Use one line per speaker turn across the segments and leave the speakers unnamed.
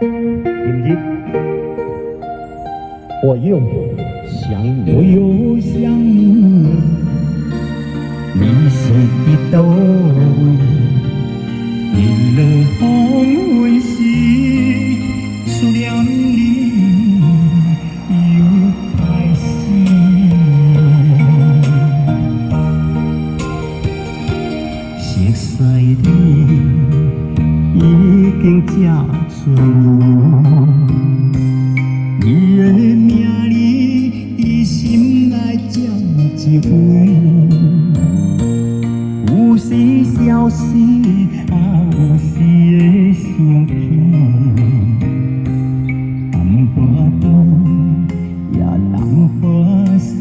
是不是？我又想你，你是伫倒位？日落黄昏时，思念你又开始。熟悉你已经这多年，你的名字伫心内占一位，有时消失，有时会想起，淡薄仔也淡薄仔酸。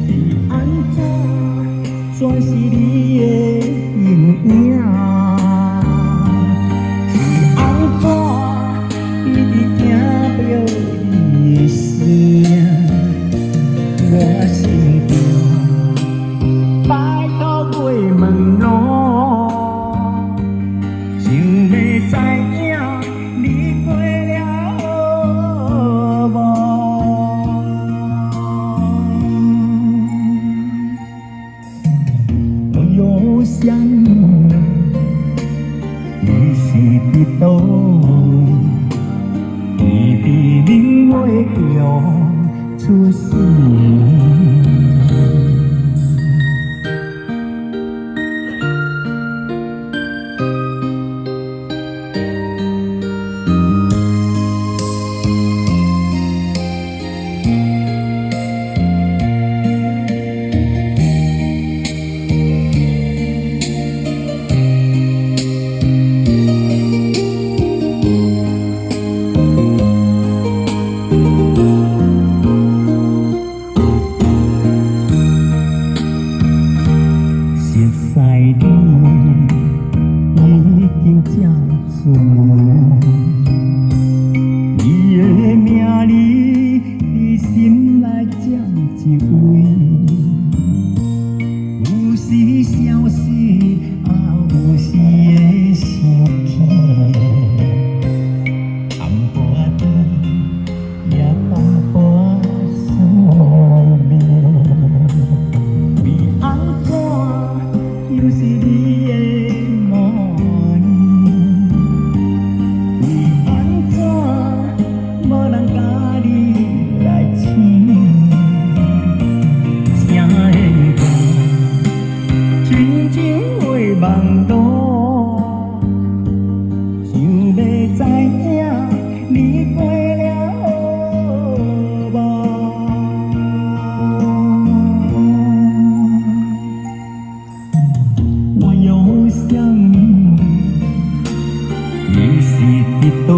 是安怎？全是你的影影。是安怎？一直听着你的声，我心中摆土月问路，想要知影你过了好无？我又想你是伫倒位？伊比恁月桥出世。已经这多年，你的名字伫心内占一位，有时消失，有时会想起，淡薄仔甜，也淡薄仔酸味。为安怎又是你的模样？为安怎无人甲你来牵？啥会讲亲情话梦路？想要知影你过了好无？我又想你是伫倒